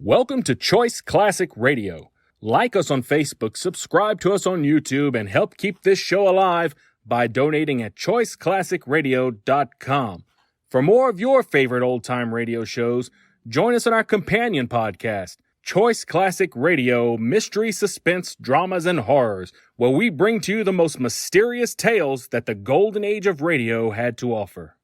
Welcome to Choice Classic Radio. Like us on Facebook, subscribe to us on YouTube, and help keep this show alive by donating at choiceclassicradio.com. For more of your favorite old-time radio shows, join us on our companion podcast, Choice Classic Radio, Mystery, Suspense, Dramas, and Horrors, where we bring to you the most mysterious tales that the golden age of radio had to offer.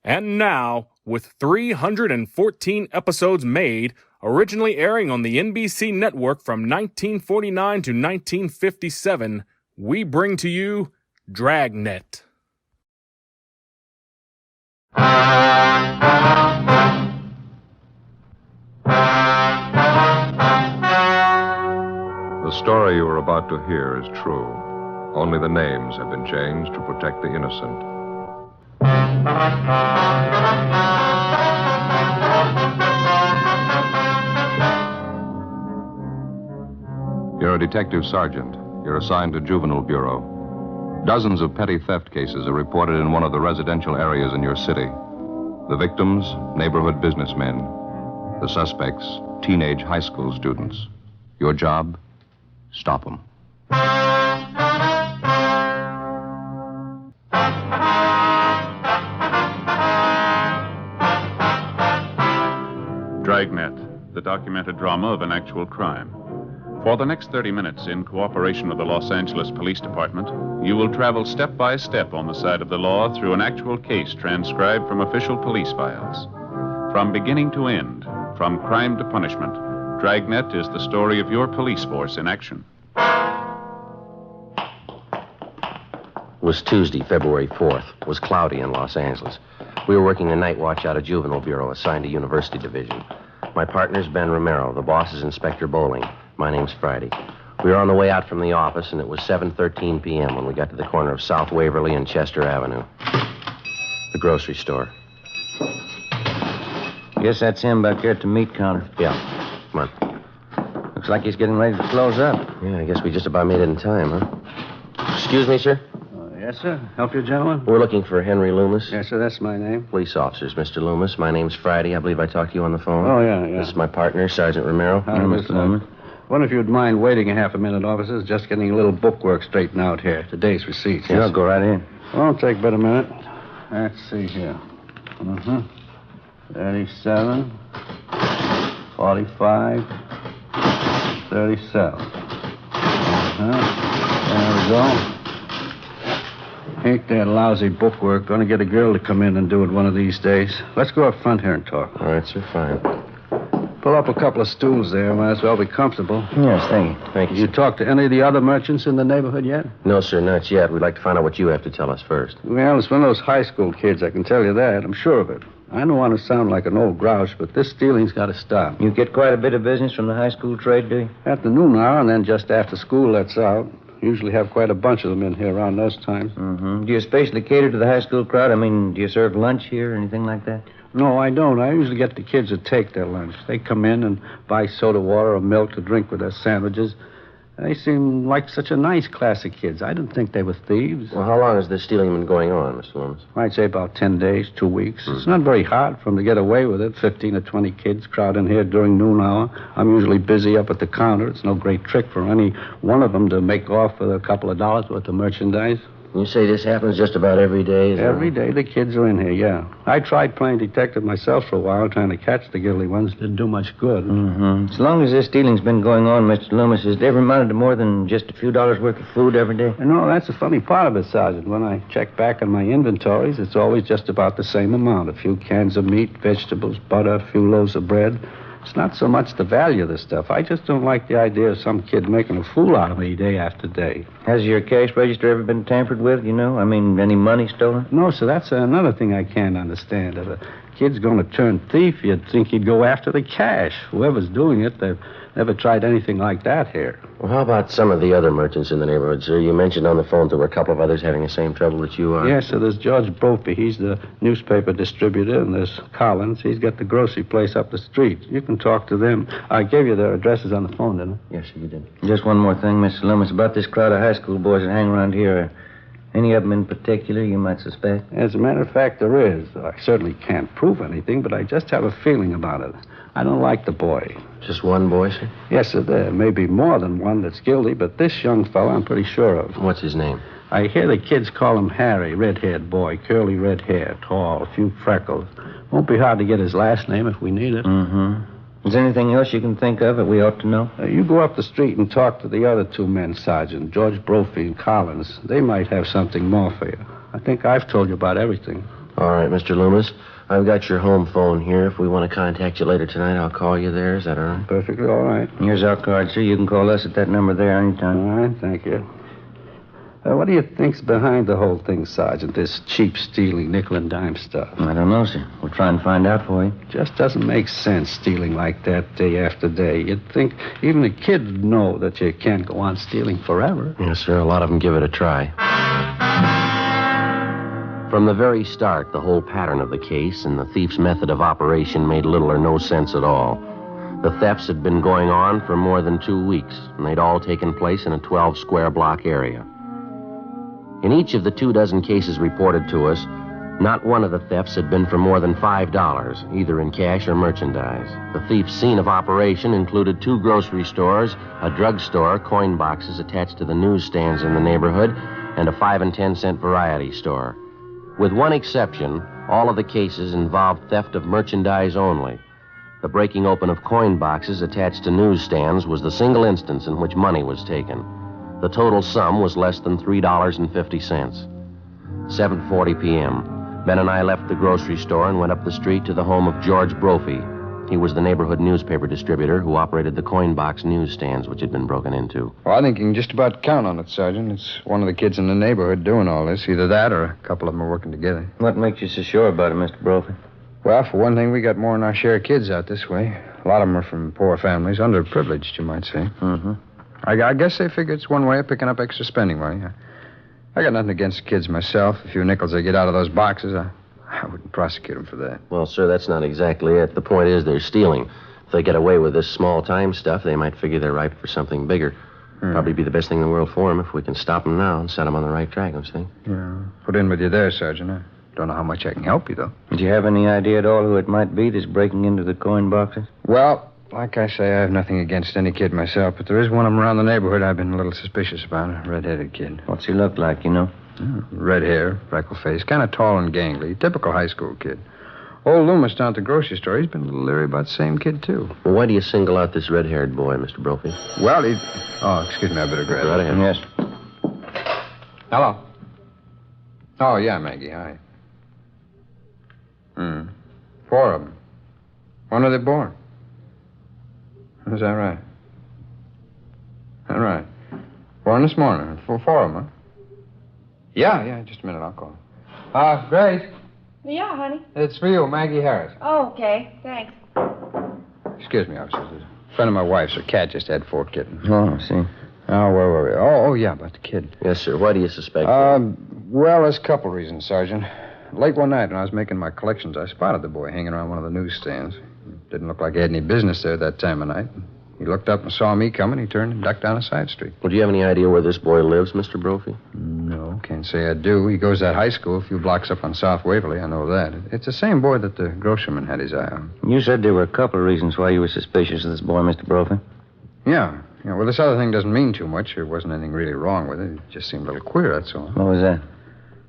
And now, with 314 episodes made, originally airing on the NBC network from 1949 to 1957, we bring to you Dragnet. The story you are about to hear is true. Only the names have been changed to protect the innocent. You're a detective sergeant. You're assigned to Juvenile Bureau. Dozens of petty theft cases are reported in one of the residential areas in your city. The victims, neighborhood businessmen. The suspects, teenage high school students. Your job? Stop them. Dragnet, the documented drama of an actual crime. For the next 30 minutes, in cooperation with the Los Angeles Police Department, you will travel step by step on the side of the law through an actual case transcribed from official police files. From beginning to end, from crime to punishment, Dragnet is the story of your police force in action. It was Tuesday, February 4th. It was cloudy in Los Angeles. We were working the night watch out of Juvenile Bureau, assigned to University Division. My partner's Ben Romero. The boss is Inspector Bowling. My name's Friday. We were on the way out from the office, and it was 7:13 p.m. when we got to the corner of South Waverly and Chester Avenue. The grocery store. Guess that's him back there at the meat counter. Yeah. Come on. Looks like he's getting ready to close up. Yeah, I guess we just about made it in time, huh? Excuse me, sir? Yes, sir. Help you, gentlemen? We're looking for Henry Loomis. Yes, sir. That's my name. Police officers, Mr. Loomis. My name's Friday. I believe I talked to you on the phone. Oh, yeah. This is my partner, Sergeant Romero. Hi, Mr. Loomis. Wonder if you'd mind waiting a half a minute, officers. Just getting a little bookwork straightened out here. Today's receipts. Sure, Yes. go right in. Won't take but a minute. Let's see here. 37, 45, 37. There we go. Ain't that lousy bookwork. Gonna get a girl to come in and do it one of these days. Let's go up front here and talk. All right, sir, fine. Pull up a couple of stools there. Might as well be comfortable. Yes, thank you. Thank you, You sir. talked to any of the other merchants in the neighborhood yet? No, sir, not yet. We'd like to find out what you have to tell us first. Well, it's one of those high school kids, I can tell you that. I'm sure of it. I don't want to sound like an old grouch, but this stealing's got to stop. You get quite a bit of business from the high school trade, do you? At the noon hour, and then just after school lets out. Usually have quite a bunch of them in here around those times. Mm-hmm. Do you especially cater to the high school crowd? I mean, do you serve lunch here or anything like that? No, I don't. I usually get the kids to take their lunch. They come in and buy soda water or milk to drink with their sandwiches. They seem like such a nice class of kids. I didn't think they were thieves. Well, how long has this stealing been going on, Mr. Loomis? I'd say about 10 days, 2 weeks. It's not very hard for them to get away with it. 15 or 20 kids crowd in here during noon hour. I'm usually busy up at the counter. It's no great trick for any one of them to make off with a couple of dollars worth of merchandise. You say this happens just about every day? Every day the kids are in here, yeah. I tried playing detective myself for a while, trying to catch the guilty ones. Didn't do much good. Mm-hmm. As long as this stealing's been going on, Mr. Loomis, has it ever amounted to more than just a few dollars worth of food every day? No, that's the funny part of it, Sergeant. When I check back on my inventories, it's always just about the same amount. A few cans of meat, vegetables, butter, a few loaves of bread. It's not so much the value of the stuff. I just don't like the idea of some kid making a fool out of me day after day. Has your cash register ever been tampered with, you know? I mean, any money stolen? No, sir, that's another thing I can't understand. If a kid's going to turn thief, you'd think he'd go after the cash. Whoever's doing it, they've never tried anything like that here. Well, how about some of the other merchants in the neighborhood, sir? You mentioned on the phone there were a couple of others having the same trouble that you are. Yes, sir, there's George Brophy. He's the newspaper distributor, and there's Collins. He's got the grocery place up the street. You can talk to them. I gave you their addresses on the phone, didn't I? Yes, sir, you did. Just one more thing, Mr. Loomis, about this crowd of high school boys that hang around here. Any of them in particular you might suspect? As a matter of fact, there is. I certainly can't prove anything, but I just have a feeling about it. I don't like the boy. Just one boy, sir? Yes, sir, there may be more than one that's guilty, but this young fellow I'm pretty sure of. What's his name? I hear the kids call him Harry, red-haired boy, curly red hair, tall, a few freckles. Won't be hard to get his last name if we need it. Mm-hmm. Is there anything else you can think of that we ought to know? You go up the street and talk to the other two men, Sergeant, George Brophy and Collins. They might have something more for you. I think I've told you about everything. All right, Mr. Loomis. I've got your home phone here. If we want to contact you later tonight, I'll call you there. Is that all right? Perfectly all right. Here's our card, sir. You can call us at that number there anytime. All right, thank you. What do you think's behind the whole thing, Sergeant? This cheap stealing, nickel and dime stuff. I don't know, sir. We'll try and find out for you. Just doesn't make sense stealing like that day after day. You'd think even a kid would know that you can't go on stealing forever. Yes, sir. A lot of them give it a try. From the very start, the whole pattern of the case and the thief's method of operation made little or no sense at all. The thefts had been going on for more than 2 weeks, and they'd all taken place in a 12-square-block area. In each of the 24 cases reported to us, not one of the thefts had been for more than $5, either in cash or merchandise. The thief's scene of operation included 2 grocery stores, a drugstore, coin boxes attached to the newsstands in the neighborhood, and a 5 and 10 cent variety store. With one exception, all of the cases involved theft of merchandise only. The breaking open of coin boxes attached to newsstands was the single instance in which money was taken. The total sum was less than $3.50. 7:40 p.m. Ben and I left the grocery store and went up the street to the home of George Brophy. He was the neighborhood newspaper distributor who operated the coin box newsstands which had been broken into. Well, I think you can just about count on it, Sergeant. It's one of the kids in the neighborhood doing all this. Either that or a couple of them are working together. What makes you so sure about it, Mr. Brophy? Well, for one thing, we got more than our share of kids out this way. A lot of them are from poor families, underprivileged, you might say. Mm-hmm. I guess they figure it's one way of picking up extra spending money. I got nothing against the kids myself. A few nickels they get out of those boxes, I wouldn't prosecute them for that. Well, sir, that's not exactly it. The point is they're stealing. If they get away with this small-time stuff, they might figure they're ripe for something bigger. Probably be the best thing in the world for them if we can stop them now and set them on the right track, don't you think? Yeah. Put in with you there, Sergeant. I don't know how much I can help you, though. Do you have any idea at all who it might be that's breaking into the coin boxes? Well, like I say, I have nothing against any kid myself, but there is one of them around the neighborhood I've been a little suspicious about, a red-headed kid. What's he look like, you know? Red hair, freckle face, kind of tall and gangly, typical high school kid. Old Loomis down at the grocery store, he's been a little leery about the same kid, too. Well, why do you single out this red-haired boy, Mr. Brophy? Well, he... Oh, excuse me, I better grab Right it. ahead. Yes. Hello. Oh, yeah, Maggie, hi. 4 of them. When are they born? Is that right? All right. Born this morning. 4 of them, huh? Yeah, just a minute, I'll call. Grace, Yeah, honey. it's for you, Maggie Harris. Oh, okay. Thanks. Excuse me, officer. A friend of my wife's, her cat just had 4 kittens. Oh, I see. Oh, where were we? Oh, yeah, about the kid. Yes, sir. Why do you suspect Well, there's a couple reasons, Sergeant. Late one night when I was making my collections, I spotted the boy hanging around one of the newsstands. Didn't look like he had any business there that time of night. He looked up and saw me coming. He turned and ducked down a side street. Well, do you have any idea where this boy lives, Mr. Brophy? No, can't say I do. He goes to that high school a few blocks up on South Waverly. I know that. It's the same boy that the grocerman had his eye on. You said there were a couple of reasons why you were suspicious of this boy, Mr. Brophy. Yeah. Well, this other thing doesn't mean too much. There wasn't anything really wrong with it. It just seemed a little queer, that's all. What was that?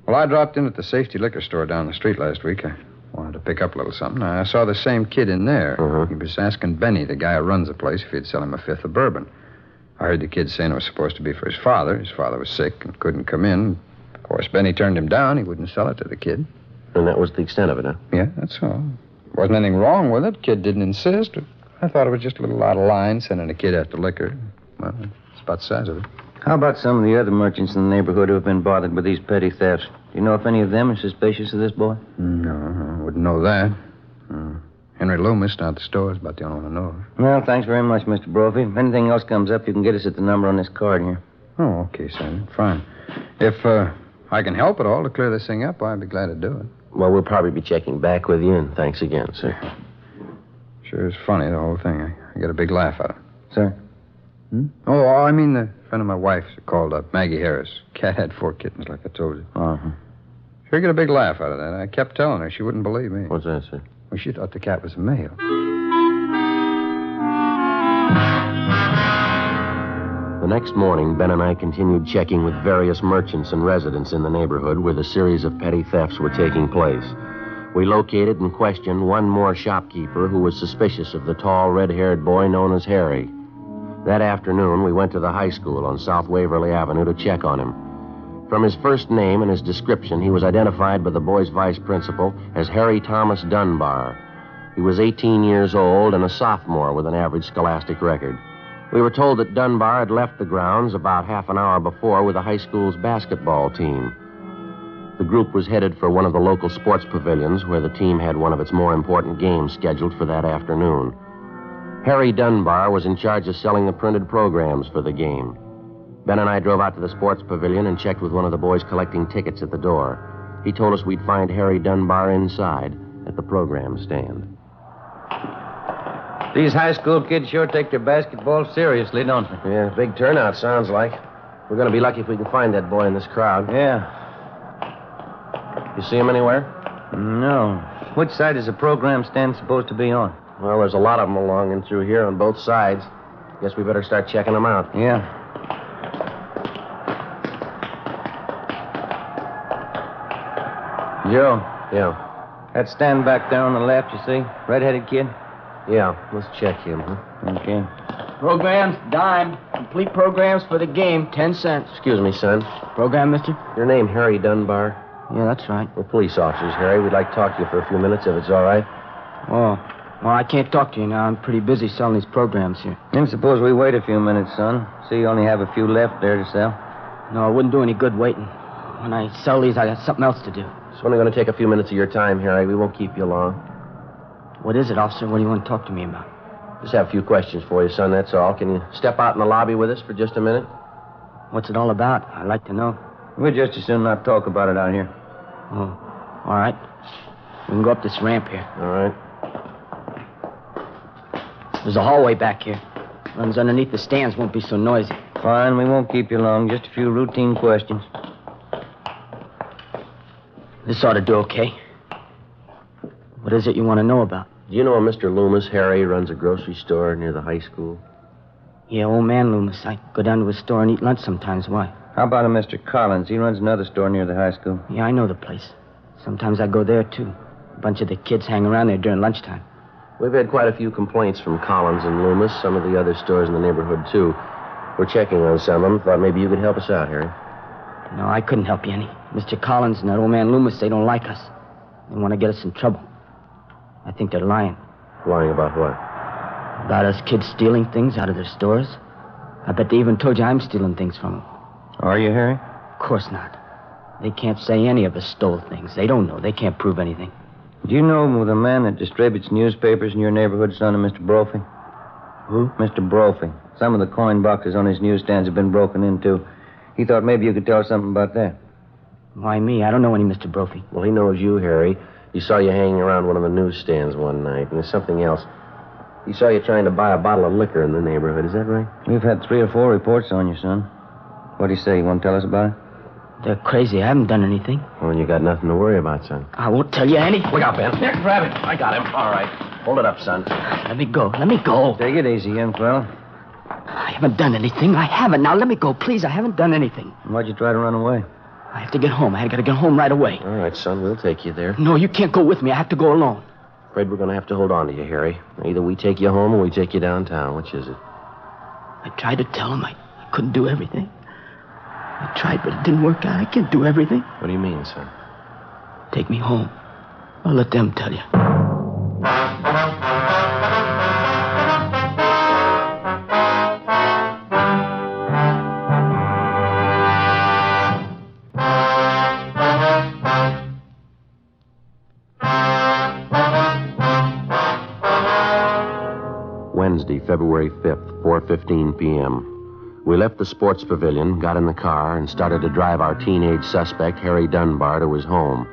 Well, I dropped in at the safety liquor store down the street last week. I wanted to pick up a little something. I saw the same kid in there. Uh-huh. He was asking Benny, the guy who runs the place, if he'd sell him a 5th of bourbon. I heard the kid saying it was supposed to be for his father. His father was sick and couldn't come in. Of course, Benny turned him down. He wouldn't sell it to the kid. And that was the extent of it, huh? Yeah, that's all. Wasn't anything wrong with it. Kid didn't insist. I thought it was just a little out of line, sending a kid after liquor. Well, it's about the size of it. How about some of the other merchants in the neighborhood who have been bothered with these petty thefts? Do you know if any of them are suspicious of this boy? No, I wouldn't know that. Henry Loomis down at the store is about the only one I know of. Well, thanks very much, Mr. Brophy. If anything else comes up, you can get us at the number on this card here. Oh, okay, Sergeant. Fine. If I can help at all to clear this thing up, I'd be glad to do it. Well, we'll probably be checking back with you, and thanks again, sir. Sure is funny, the whole thing. I get a big laugh out of it. Sir? Oh, I mean the friend of my wife's called up, Maggie Harris. Cat had 4 kittens, like I told you. Uh-huh. Sure get a big laugh out of that. I kept telling her. She wouldn't believe me. What's that, sir? Well, she thought the cat was a male. The next morning, Ben and I continued checking with various merchants and residents in the neighborhood where the series of petty thefts were taking place. We located and questioned one more shopkeeper who was suspicious of the tall, red-haired boy known as Harry. That afternoon, we went to the high school on South Waverly Avenue to check on him. From his first name and his description, he was identified by the boy's vice principal as Harry Thomas Dunbar. He was 18 years old and a sophomore with an average scholastic record. We were told that Dunbar had left the grounds about half an hour before with the high school's basketball team. The group was headed for one of the local sports pavilions where the team had one of its more important games scheduled for that afternoon. Harry Dunbar was in charge of selling the printed programs for the game. Ben and I drove out to the sports pavilion and checked with one of the boys collecting tickets at the door. He told us we'd find Harry Dunbar inside at the program stand. These high school kids sure take their basketball seriously, don't they? Yeah, big turnout, sounds like. We're going to be lucky if we can find that boy in this crowd. Yeah. You see him anywhere? No. Which side is the program stand supposed to be on? Well, there's a lot of them along and through here on both sides. Guess we better start checking them out. Yeah. Joe, Yeah. that stand back there on the left, you see? Red-headed kid? Yeah, let's check him, huh? Okay. Programs, dime. Complete programs for the game, 10 cents. Excuse me, son. Program, mister? Your name Harry Dunbar? Yeah, that's right. We're police officers, Harry. We'd like to talk to you for a few minutes, if it's all right. Oh. Well, I can't talk to you now. I'm pretty busy selling these programs here. Then suppose we wait a few minutes, son. See, you only have a few left there to sell. No, it wouldn't do any good waiting. When I sell these, I got something else to do. It's only going to take a few minutes of your time, Harry. We won't keep you long. What is it, officer? What do you want to talk to me about? Just have a few questions for you, son, that's all. Can you step out in the lobby with us for just a minute? What's it all about? I'd like to know. We'd just as soon not talk about it out here. Oh, all right. We can go up this ramp here. All right. There's a hallway back here. Runs underneath the stands, won't be so noisy. Fine, we won't keep you long. Just a few routine questions. This ought to do okay. What is it you want to know about? Do you know a Mr. Loomis? Harry runs a grocery store near the high school. Yeah, old man Loomis. I go down to his store and eat lunch sometimes. Why? How about a Mr. Collins? He runs another store near the high school. Yeah, I know the place. Sometimes I go there, too. A bunch of the kids hang around there during lunchtime. We've had quite a few complaints from Collins and Loomis, some of the other stores in the neighborhood, too. We're checking on some of them. Thought maybe you could help us out, Harry. No, I couldn't help you any. Mr. Collins and that old man Loomis, they don't like us. They want to get us in trouble. I think they're lying. Lying about what? About us kids stealing things out of their stores. I bet they even told you I'm stealing things from them. Are you, Harry? Of course not. They can't say any of us stole things. They don't know. They can't prove anything. Do you know the man that distributes newspapers in your neighborhood, son of Mr. Brophy? Who? Mr. Brophy. Some of the coin boxes on his newsstands have been broken into. He thought maybe you could tell us something about that. Why me? I don't know any Mr. Brophy. Well, he knows you, Harry. He saw you hanging around one of the newsstands one night, and there's something else. He saw you trying to buy a bottle of liquor in the neighborhood. Is that right? We've had 3 or 4 reports on you, son. What do you say? You want to tell us about it? They're crazy. I haven't done anything. Well, you got nothing to worry about, son. I won't tell you anything. Look out, Ben. Here, grab it. I got him. All right. Hold it up, son. Let me go. Let me go. Take it easy, young fella. I haven't done anything. I haven't. Now let me go, please. I haven't done anything. Why'd you try to run away? I have to get home. I gotta get home right away. All right, son. We'll take you there. No, you can't go with me. I have to go alone. Afraid we're going to have to hold on to you, Harry. Either we take you home or we take you downtown. Which is it? I tried to tell him I couldn't do everything. I tried, but it didn't work out. I can't do everything. What do you mean, son? Take me home. I'll let them tell you. Wednesday, February 5th, 4:15 p.m. We left the sports pavilion, got in the car, and started to drive our teenage suspect, Harry Dunbar, to his home.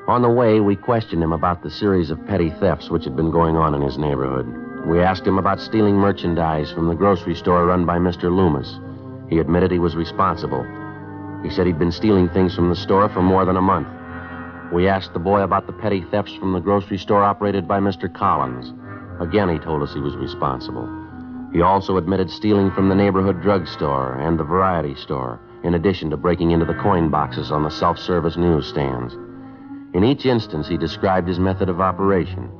On the way, we questioned him about the series of petty thefts which had been going on in his neighborhood. We asked him about stealing merchandise from the grocery store run by Mr. Loomis. He admitted he was responsible. He said he'd been stealing things from the store for more than a month. We asked the boy about the petty thefts from the grocery store operated by Mr. Collins. Again, he told us he was responsible. He also admitted stealing from the neighborhood drugstore and the variety store, in addition to breaking into the coin boxes on the self-service newsstands. In each instance, he described his method of operation.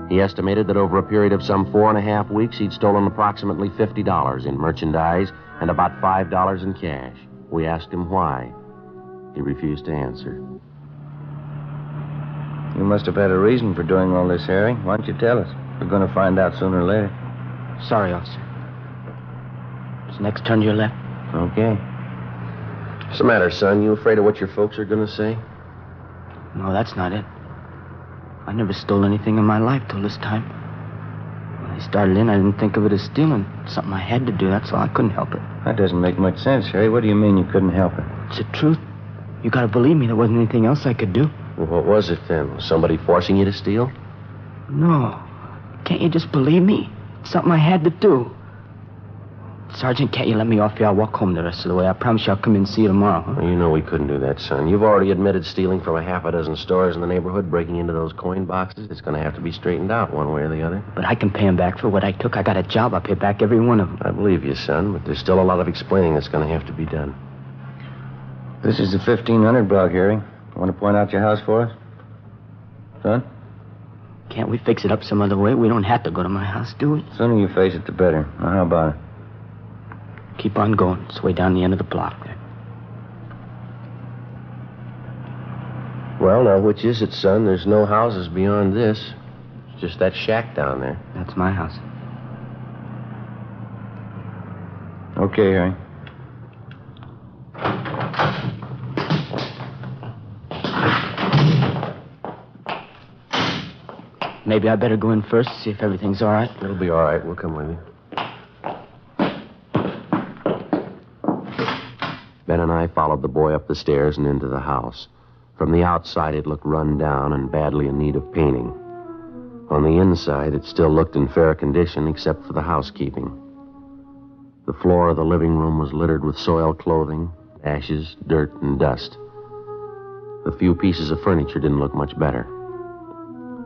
He estimated that over a period of some 4.5 weeks, he'd stolen approximately $50 in merchandise and about $5 in cash. We asked him why. He refused to answer. You must have had a reason for doing all this, Harry. Why don't you tell us? We're going to find out sooner or later. Sorry, officer. It's next turn to your left. Okay. What's the matter, son? You afraid of what your folks are going to say? No, that's not it. I never stole anything in my life till this time. When I started in, I didn't think of it as stealing. Something I had to do, that's all. I couldn't help it. That doesn't make much sense, Harry. What do you mean you couldn't help it? It's the truth. You gotta believe me, there wasn't anything else I could do. Well, what was it then? Was somebody forcing you to steal? No. Can't you just believe me? It's something I had to do. Sergeant, can't you let me off here? I'll walk home the rest of the way. I promise you I'll come in and see you tomorrow, huh? Well, you know we couldn't do that, son. You've already admitted stealing from a half a dozen stores in the neighborhood, breaking into those coin boxes. It's going to have to be straightened out one way or the other. But I can pay him back for what I took. I got a job. I'll pay back every one of them. I believe you, son, but there's still a lot of explaining that's going to have to be done. This is the 1500 block, Harry. Want to point out your house for us? Son? Can't we fix it up some other way? We don't have to go to my house, do we? The sooner you face it, the better. Now, how about it? Keep on going. It's way down the end of the block there. Well, now, which is it, son? There's no houses beyond this. It's just that shack down there. That's my house. Okay, Harry. Maybe I better go in first, see if everything's all right. It'll be all right. We'll come with you. Ben and I followed the boy up the stairs and into the house. From the outside, it looked run down and badly in need of painting. On the inside, it still looked in fair condition, except for the housekeeping. The floor of the living room was littered with soiled clothing, ashes, dirt, and dust. The few pieces of furniture didn't look much better.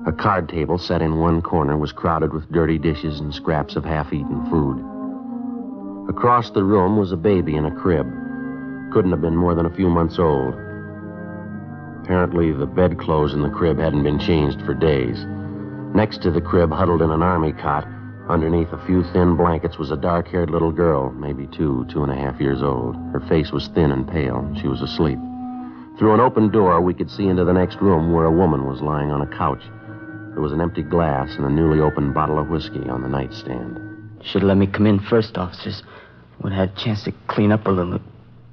A card table set in one corner was crowded with dirty dishes and scraps of half-eaten food. Across the room was a baby in a crib. Couldn't have been more than a few months old. Apparently, the bedclothes in the crib hadn't been changed for days. Next to the crib, huddled in an army cot, underneath a few thin blankets, was a dark-haired little girl, maybe 2.5 years old. Her face was thin and pale. She was asleep. Through an open door, we could see into the next room where a woman was lying on a couch. There was an empty glass and a newly opened bottle of whiskey on the nightstand. Should have let me come in first, officers. Would have had a chance to clean up a little.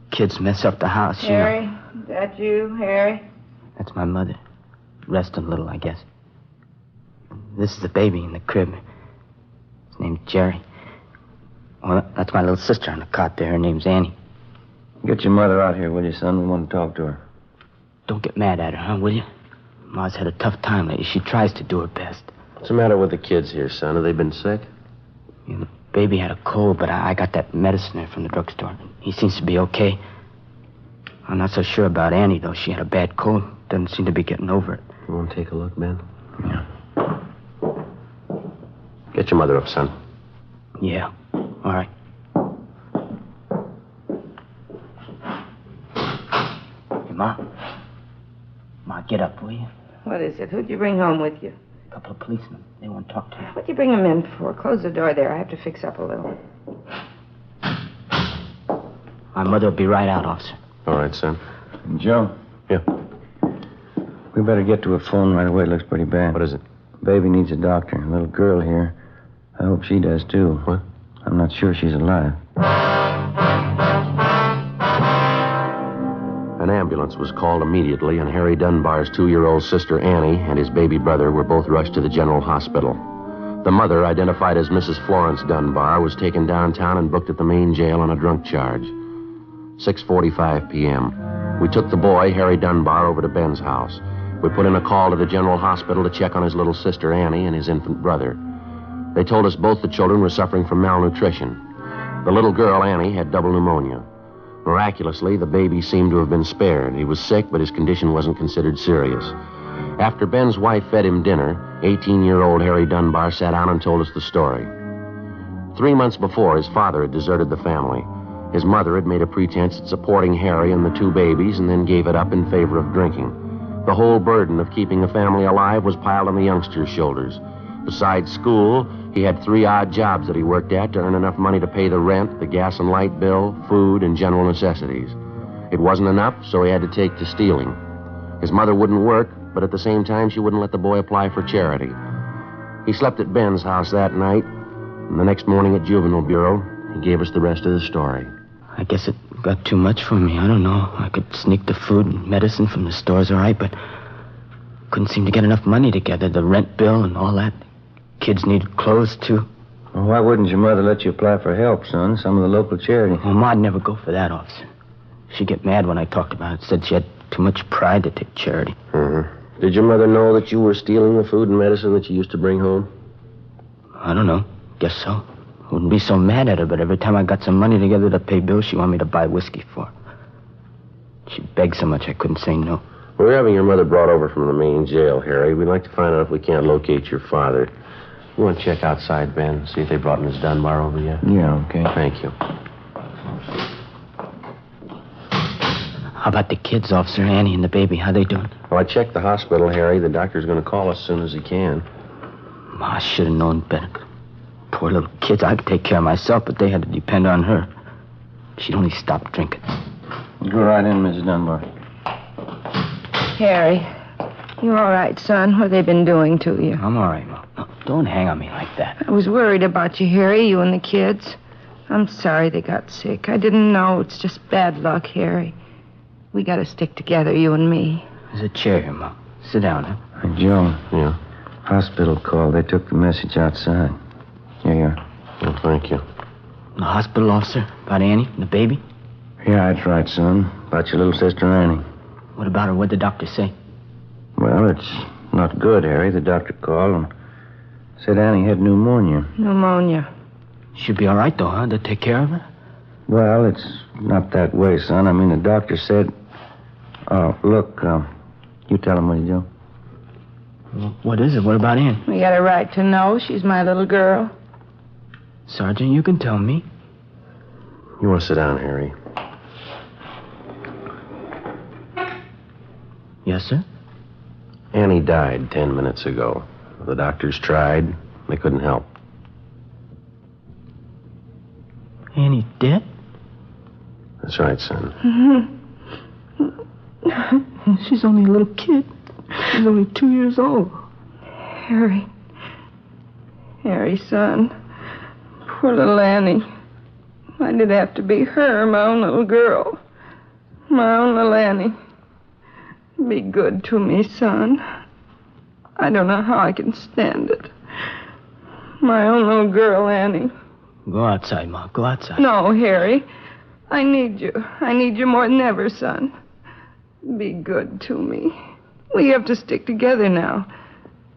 Kids mess up the house, you know. Harry, is that you, Harry? That's my mother. Resting a little, I guess. This is the baby in the crib. His name's Jerry. Well, that's my little sister on the cot there. Her name's Annie. Get your mother out here, will you, son? We want to talk to her. Don't get mad at her, huh, will you? Ma's had a tough time lately. She tries to do her best. What's the matter with the kids here, son? Have they been sick? Yeah, the baby had a cold, but I got that medicine there from the drugstore. He seems to be okay. I'm not so sure about Annie, though. She had a bad cold. Doesn't seem to be getting over it. You want to take a look, Ben? Yeah. Get your mother up, son. Yeah. All right. Hey, Ma. Ma, get up, will you? What is it? Who'd you bring home with you? A couple of policemen. They want to talk to you. What'd you bring them in for? Close the door there. I have to fix up a little. My mother will be right out, officer. All right, son. Joe? Yeah. We better get to a phone right away. It looks pretty bad. What is it? Baby needs a doctor. A little girl here. I hope she does, too. What? I'm not sure she's alive. An ambulance was called immediately, and Harry Dunbar's 2-year-old sister Annie and his baby brother were both rushed to the general hospital. The mother, identified as Mrs. Florence Dunbar, was taken downtown and booked at the main jail on a drunk charge. 6:45 p.m. We took the boy, Harry Dunbar, over to Ben's house. We put in a call to the general hospital to check on his little sister Annie and his infant brother. They told us both the children were suffering from malnutrition. The little girl, Annie, had double pneumonia. Miraculously, the baby seemed to have been spared. He was sick, but his condition wasn't considered serious. After Ben's wife fed him dinner, 18-year-old Harry Dunbar sat down and told us the story. 3 months before, his father had deserted the family. His mother had made a pretense at supporting Harry and the 2 babies and then gave it up in favor of drinking. The whole burden of keeping the family alive was piled on the youngster's shoulders. Besides school, he had 3 odd jobs that he worked at to earn enough money to pay the rent, the gas and light bill, food, and general necessities. It wasn't enough, so he had to take to stealing. His mother wouldn't work, but at the same time, she wouldn't let the boy apply for charity. He slept at Ben's house that night, and the next morning at Juvenile Bureau, he gave us the rest of the story. I guess it got too much for me. I don't know. I could sneak the food and medicine from the stores, all right, but couldn't seem to get enough money together. The rent bill and all that. Kids needed clothes, too. Well, why wouldn't your mother let you apply for help, son? Some of the local charity. Well, Ma'd never go for that, officer. She'd get mad when I talked about it. Said she had too much pride to take charity. Mm-hmm. Did your mother know that you were stealing the food and medicine that you used to bring home? I don't know. Guess so. Wouldn't be so mad at her, but every time I got some money together to pay bills, she wanted me to buy whiskey for her. She begged so much I couldn't say no. We're having your mother brought over from the main jail, Harry. We'd like to find out if we can't locate your father. You want to check outside, Ben? See if they brought Miss Dunbar over yet? Yeah, okay. Thank you. How about the kids, Officer? Annie and the baby? How they doing? Well, I checked the hospital, Harry. The doctor's going to call us as soon as he can. Ma, I should have known better. Poor little kids. I could take care of myself, but they had to depend on her. She'd only stopped drinking. Go right in, Mrs. Dunbar. Harry, you all right, son? What have they been doing to you? I'm all right, Ma. No, don't hang on me like that. I was worried about you, Harry, you and the kids. I'm sorry they got sick. I didn't know. It's just bad luck, Harry. We got to stick together, you and me. There's a chair here, Ma. Sit down, huh? Hey, Joe. Yeah? Hospital called. They took the message outside. Here you are. Well, thank you. The hospital, officer? About Annie and the baby? Yeah, that's right, son. About your little sister, Annie. What about her? What'd the doctor say? Well, it's not good, Harry. The doctor called and said Annie had pneumonia. Pneumonia. She'll be all right, though, huh? They'll take care of her? Well, it's not that way, son. I mean, the doctor said... Oh, look, you tell him what you do. Well, what is it? What about Annie? We got a right to know. She's my little girl. Sergeant, you can tell me. You want to sit down, Harry? Yes, sir? Annie died 10 minutes ago. The doctors tried. They couldn't help. Annie dead? That's right, son. She's only a little kid. She's only 2 years old. Harry. Harry, son. Poor little Annie. Why did it have to be her, my own little girl? My own little Annie. Be good to me, son. I don't know how I can stand it. My own little girl, Annie. Go outside, Ma. Go outside. No, Harry. I need you. I need you more than ever, son. Be good to me. We have to stick together now.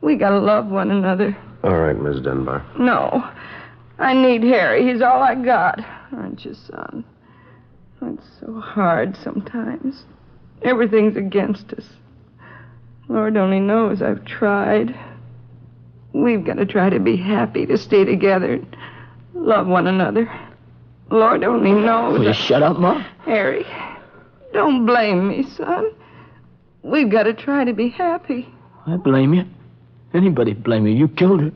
We gotta love one another. All right, Miss Dunbar. No. I need Harry. He's all I got. Aren't you, son? It's so hard sometimes. Everything's against us. Lord only knows I've tried. We've got to try to be happy, to stay together, and love one another. Lord only knows. Will you shut up, Ma? Harry, don't blame me, son. We've got to try to be happy. I blame you. Anybody blame you. You killed her.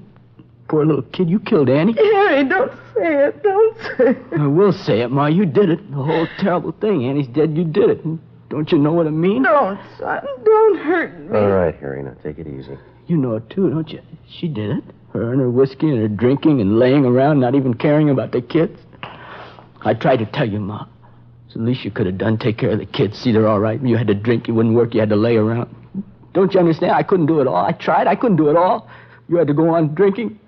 Poor little kid, you killed Annie. Harry, don't say it. Don't say it. I will say it, Ma. You did it. The whole terrible thing. Annie's dead. You did it. Don't you know what I mean? Don't, son. Don't hurt me. All right, Harry. Now take it easy. You know it, too, don't you? She did it. Her and her whiskey and her drinking and laying around, not even caring about the kids. I tried to tell you, Ma. It's the least you could have done. Take care of the kids. See they're all right. You had to drink. You wouldn't work. You had to lay around. Don't you understand? I couldn't do it all. I tried. I couldn't do it all. You had to go on drinking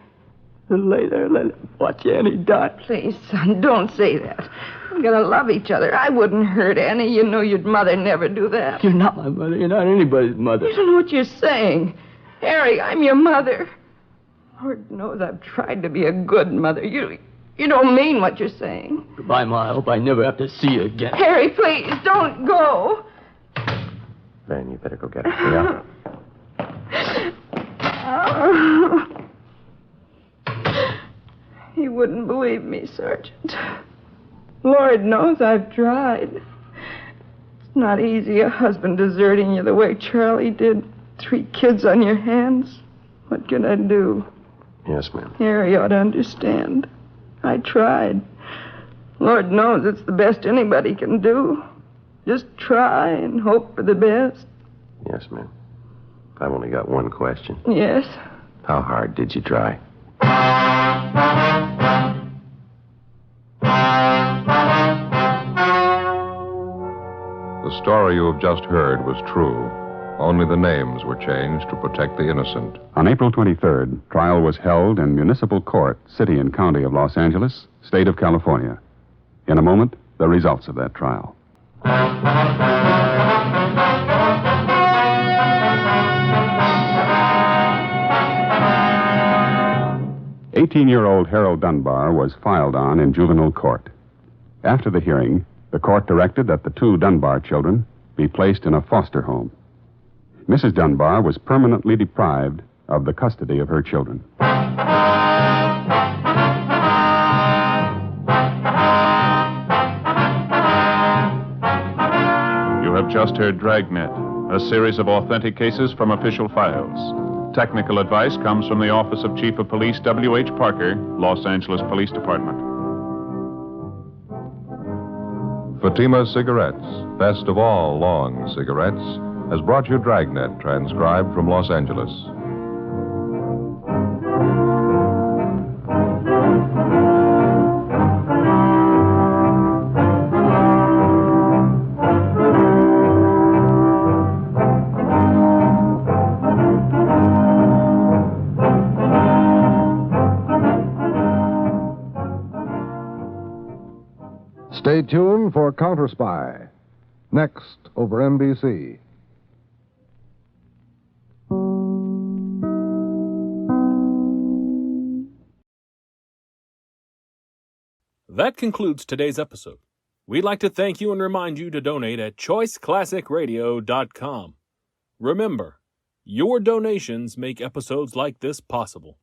and lay there and watch Annie die. Please, son, don't say that. We gotta love each other. I wouldn't hurt Annie. You know your mother never do that. You're not my mother. You're not anybody's mother. You don't know what you're saying. Harry, I'm your mother. Lord knows I've tried to be a good mother. You don't mean what you're saying. Goodbye, Ma. I hope I never have to see you again. Harry, please, don't go. Ben, you better go get her. Yeah? He wouldn't believe me, Sergeant. Lord knows I've tried. It's not easy, a husband deserting you the way Charlie did. 3 kids on your hands. What can I do? Yes, ma'am. Harry ought to understand. I tried. Lord knows it's the best anybody can do. Just try and hope for the best. Yes, ma'am. I've only got one question. Yes. How hard did you try? The story you have just heard was true. Only the names were changed to protect the innocent. On April 23rd, trial was held in Municipal Court, City and County of Los Angeles, State of California. In a moment, the results of that trial. 18-year-old Harold Dunbar was filed on in juvenile court. After the hearing, the court directed that the 2 Dunbar children be placed in a foster home. Mrs. Dunbar was permanently deprived of the custody of her children. You have just heard Dragnet, a series of authentic cases from official files. Technical advice comes from the Office of Chief of Police W.H. Parker, Los Angeles Police Department. Fatima Cigarettes, best of all long cigarettes, has brought you Dragnet, transcribed from Los Angeles. Stay tuned for Counter Spy, next over NBC. That concludes today's episode. We'd like to thank you and remind you to donate at choiceclassicradio.com. Remember, your donations make episodes like this possible.